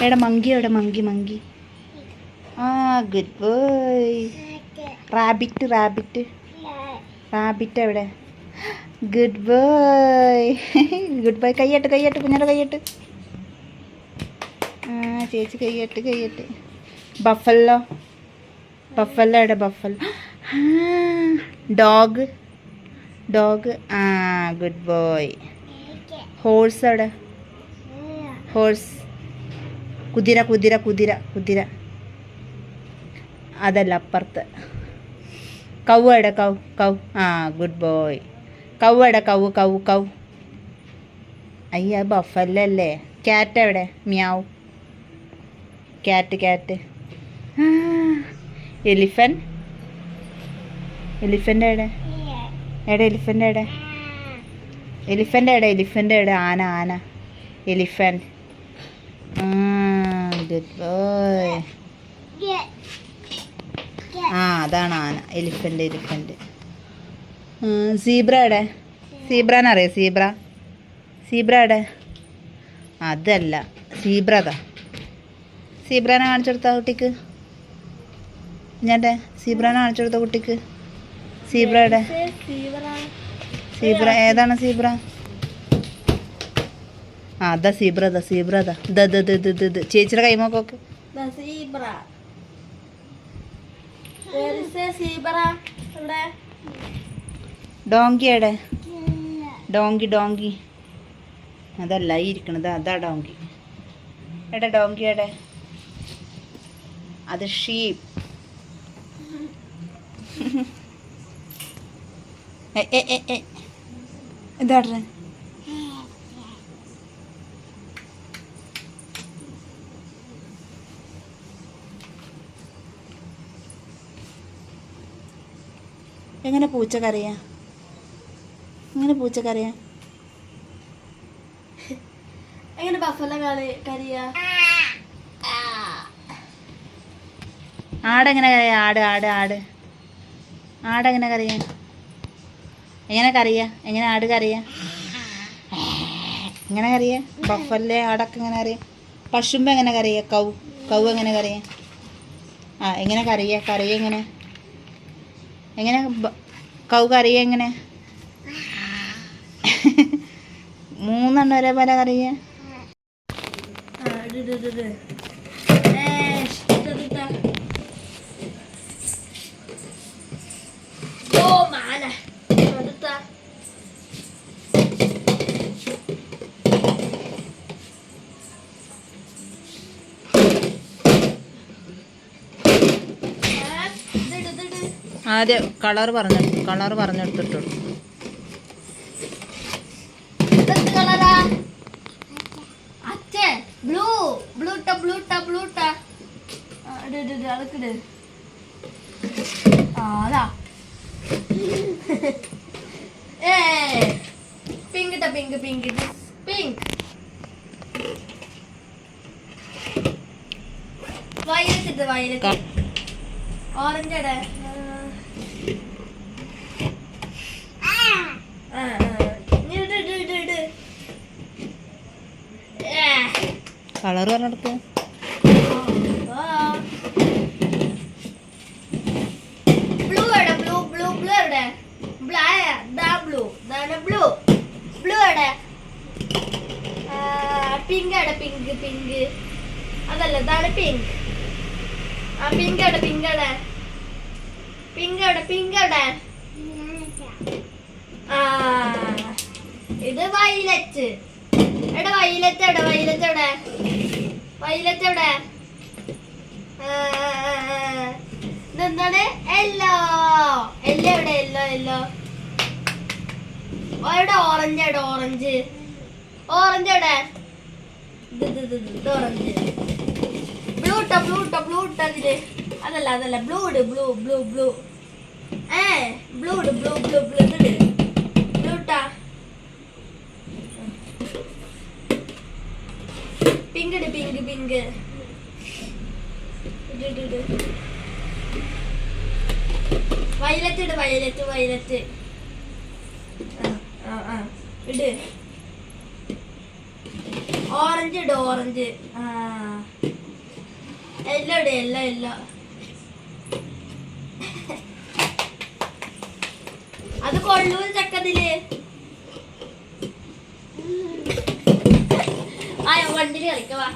എവിടെ മങ്കി, എവിടെ monkey monkey? ആ good boy. Rabbit rabbit rabbit എവിടെ? Good boy. Good boy. കയ്യട്ട് കയ്യട്ട് കുഞ്ഞിൻ്റെ കയ്യട്ട്. ആ ചേച്ചി കയ്യട്ട് കയ്യട്ട്. ബഫല്ലോ ബഫല്ലോ എവിടെ? ബഫല്ലോ. Dog dog. ആ ഗുഡ് ബോയ്. ഹോഴ്സ് എവിടെ? ഹോഴ്സ്. കുതിര കുതിര കുതിര കുതിര. അതല്ല അപ്പുറത്ത്. കൗ എവിടെ? കൗ കൗ. ആ ഗുഡ് ബോയ്. കൗ എവിടെ? കൗ കൗ കൗ. അയ്യ ബഫല്ലോ അല്ലേ. ക്യാറ്റ് എവിടെ? മ്യാവ്. Cat cat. എലിഫൻറ്റ്. എലിഫൻ്റ് എവിടെ? എവിടെ എലിഫൻ്റ് എവിടെ? എലിഫൻ്റ് എവിടെ? എലിഫൻ്റ് എവിടെ? ആന ആന. എലിഫൻ്റ്. Good boy. ആ അതാണ് ആന. Elephant elephant. സീബ്ര എവിടെ? സീബ്രന്നറിയോ? സീബ്ര. സീബ്ര എവിടെ? അതല്ല സീബ്ര. അതാ സീബ്രനെ കാണിച്ചു കൊടുത്ത കുട്ടിക്ക്. ഞാൻ സീബ്രനെ കാണിച്ചു കൊടുത്ത കുട്ടിക്ക്. സീബ്ര എവിടെ? സീബ്ര ഏതാണ് സീബ്ര? ആ അതാ സീബ്ര. അതാ സീബ്ര. അതാ ചേച്ചിയുടെ കൈമോക്കൊക്കെ. ഡോങ്കി എവിടെ? Donkey donkey. അതല്ല ഈ ഇരിക്കണത്. അതാ ഡോങ്കി. എവിടെ ഡോങ്കി എവിടെ? അത് ഷീപ്പ്. ഇതാട്ടെ. എങ്ങനെ പൂച്ചക്കറിയാ? എങ്ങനെ പൂച്ചക്കറിയാ? എങ്ങനെ ബഫല്ലോ കറിയാ? ആടെങ്ങനെ കറിയാ? ആട് ആട് ആട്. ആടെങ്ങനെ കറിയാ? എങ്ങനെ കറിയാ? എങ്ങനെ ആട് കറിയാ? എങ്ങനെ കറിയാ? ബഫല്ലേ ആടൊക്കെ എങ്ങനെ അറിയാം? പശുമ്പ എങ്ങനെ കറിയാ? കൗ കൗ എങ്ങനെ കറിയാ? ആ എങ്ങനെ കറിയാ? കറിയ എങ്ങനെ? എങ്ങനെ കൗ കറിയ എങ്ങനെ? മൂന്നെണ്ണം ഒരേപോലെ കറിയാ? ആദ്യം കളർ പറഞ്ഞെടുത്തിട്ടു. Pink pink pink pink. Violet violet. Orange എവിടെ? കളർ പറഞ്ഞെടുത്ത്. ബ്ലൂ എവിടെ? ബ്ലൂ ബ്ലൂ ബ്ലൂ എവിടെ? ബ്ലൂ ബ്ലൂ ബ്ലൂ എവിടെ? പിങ്ക് എവിടെ? Pink pink. അതല്ല ഇതാണ് പിങ്ക്. ആ പിങ്ക് എവിടെ? പിങ്ക് എവിടെ? പിങ്ക് എവിടെ? പിങ്ക് എവിടെ? ആ ഇത് വയലറ്റ്. എവിടെ വയലറ്റ്? എവിടെ വയലറ്റ്? എവിടെ വയലറ്റ്? എവിടെ? ഇതെന്താണ്? യെല്ലോ. യെല്ലോ എവിടെ? Yellow yellow. എവിടെ ഓറഞ്ച്? എവിടെ ഓറഞ്ച്? ഓറഞ്ച് എവിടെ? ഇത് ഓറഞ്ച്. ബ്ലൂ ഇട്ടോ ബ്ലൂ ഇട്ടോ ബ്ലൂ ഇട്ടോ ഇതില്. അതല്ല അതല്ല ബ്ലൂ ഇട്. Blue blue blue. ബ്ലൂ ഇട്. Blue blue blue. ഇതിട് ബ്ലൂ ഇട്ടാ. പിങ്ക് ഇട്. Pink pink. ഇട്. വയലറ്റ് ഇട്. Violet violet. ഇട്. ഓറഞ്ച് ഇട് ഓറഞ്ച്. ആ എല്ലാം ഇട് എല്ലാം എല്ലാം. അത് കൊള്ളൂന്ന് ചക്കതില്. ആ വണ്ടിയിൽ കളിക്കവാ.